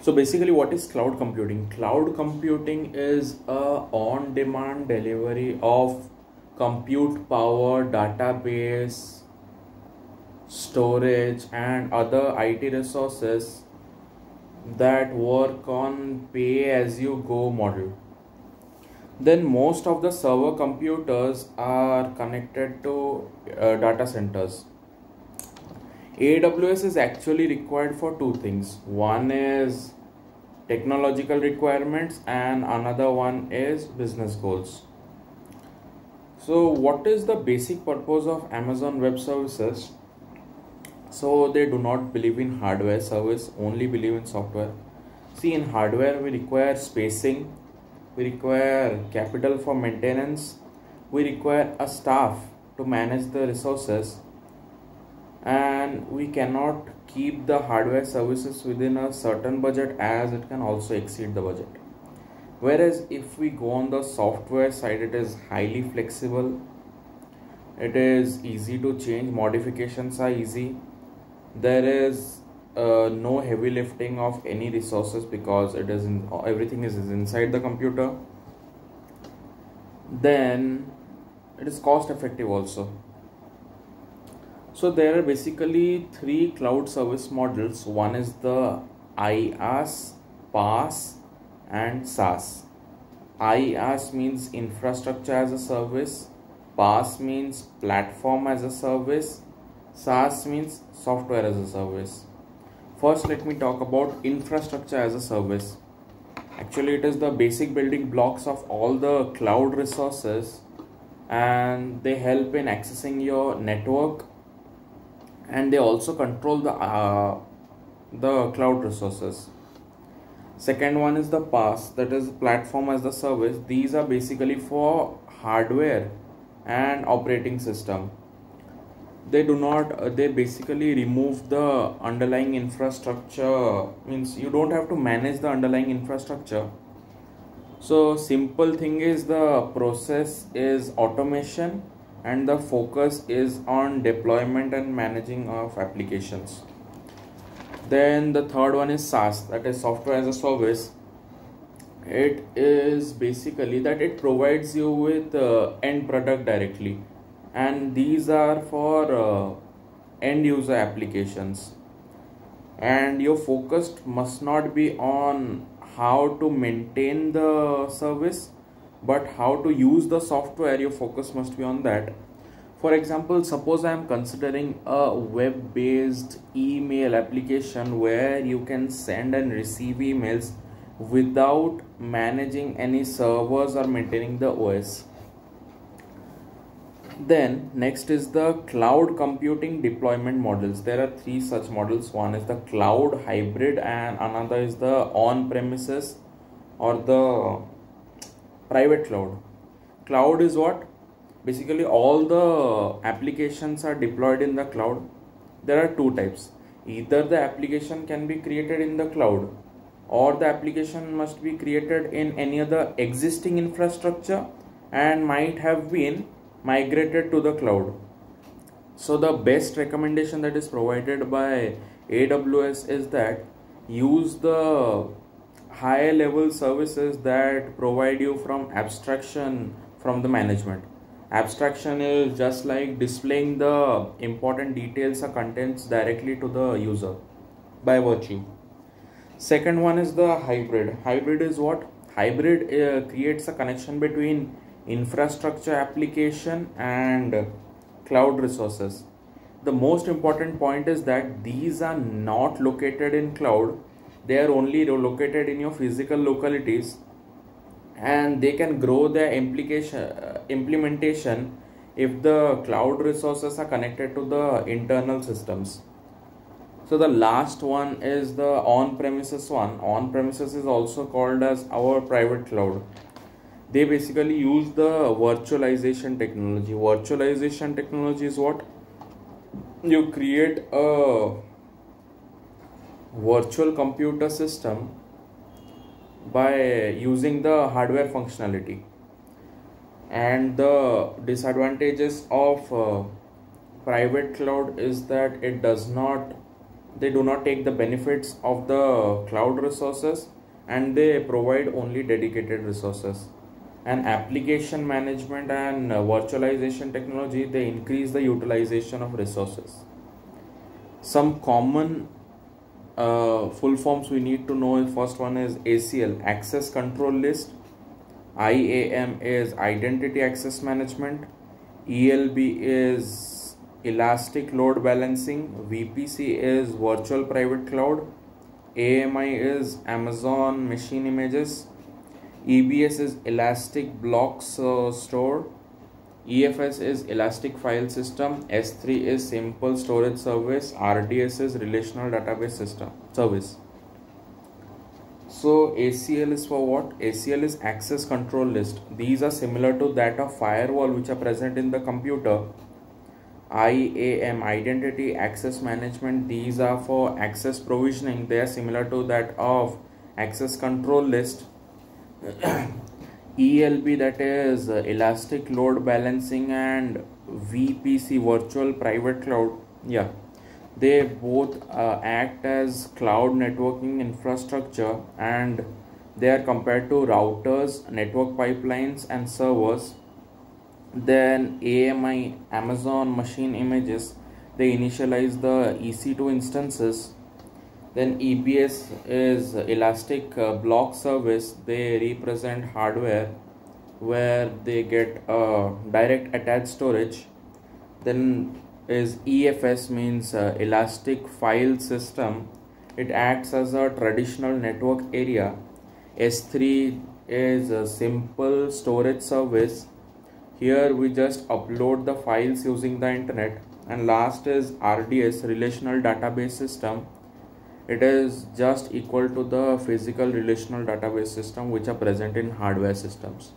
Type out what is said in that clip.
So basically, what is cloud computing? Cloud computing is a on-demand delivery of compute power, database, storage, and other IT resources that work on pay-as-you-go model. Then most of the server computers are connected to data centers. AWS is actually required for two things. One is technological requirements and another one is business goals. So what is the basic purpose of Amazon Web Services? So they do not believe in hardware service, only believe in software. See, in hardware we require spacing, we require capital for maintenance, we require a staff to manage the resources, and we cannot keep the hardware services within a certain budget as it can also exceed the budget. Whereas if we go on the software side, it is highly flexible, it is easy to change, modifications are easy, there is no heavy lifting of any resources because everything is inside the computer. Then it is cost effective also. So there are basically three cloud service models. One is the IaaS, PaaS and SaaS. IaaS means infrastructure as a service, PaaS means platform as a service, SaaS means software as a service. First, let me talk about infrastructure as a service. Actually, it is the basic building blocks of all the cloud resources, and they help in accessing your network, and they also control the cloud resources. Second one is the PaaS, that is platform as a service. These are basically for hardware and operating system. They basically remove the underlying infrastructure, means you don't have to manage the underlying infrastructure. So simple thing is the process is automation and the focus is on deployment and managing of applications. Then the third one is SaaS, that is software as a service. It is basically that it provides you with end product directly, and these are for end user applications, and your focus must not be on how to maintain the service but how to use the software. Your focus must be on that. For example, suppose I am considering a web based email application where you can send and receive emails without managing any servers or maintaining the OS. Then next is the cloud computing deployment models. There are three such models. One is the cloud hybrid and another is the on premises or the private cloud. Cloud is what? Basically all the applications are deployed in the cloud. There are two types. Either the application can be created in the cloud or the application must be created in any other existing infrastructure and might have been migrated to the cloud. So the best recommendation that is provided by AWS is that use the high level services that provide you from abstraction from the management. Abstraction is just like displaying the important details or contents directly to the user by virtue. Second one is the hybrid. Hybrid is what? Hybrid creates a connection between infrastructure application and cloud resources. The most important point is that these are not located in cloud. They are only located in your physical localities, and they can grow their implementation if the cloud resources are connected to the internal systems. So the last one is the on-premises one. On-premises is also called as our private cloud. They basically use the virtualization technology. Virtualization technology is what? You create a virtual computer system by using the hardware functionality. And the disadvantages of private cloud is that it does not they do not take the benefits of the cloud resources, and they provide only dedicated resources. And application management and virtualization technology, they increase the utilization of resources. Some common full forms we need to know. First one is ACL, Access Control List. IAM is Identity Access Management. ELB is Elastic Load Balancing. VPC is Virtual Private Cloud. AMI is Amazon Machine Images. EBS is Elastic Block Store. EFS is Elastic File System. S3 is Simple Storage Service. RDS is Relational Database System Service. So ACL is for what? ACL is Access Control List. These are similar to that of firewall which are present in the computer. IAM, Identity Access Management, these are for access provisioning. They are similar to that of Access Control List. ELB, that is Elastic Load Balancing, and VPC, Virtual Private Cloud, they both act as cloud networking infrastructure, and they are compared to routers, network pipelines and servers. Then AMI, Amazon Machine Images, they initialize the EC2 instances. Then EBS is Elastic Block Service. They represent hardware where they get direct attached storage. Then is EFS, means Elastic File System. It acts as a traditional network area. S3 is a Simple Storage Service. Here we just upload the files using the internet. And last is RDS, Relational Database System. It is just equal to the physical relational database system which are present in hardware systems.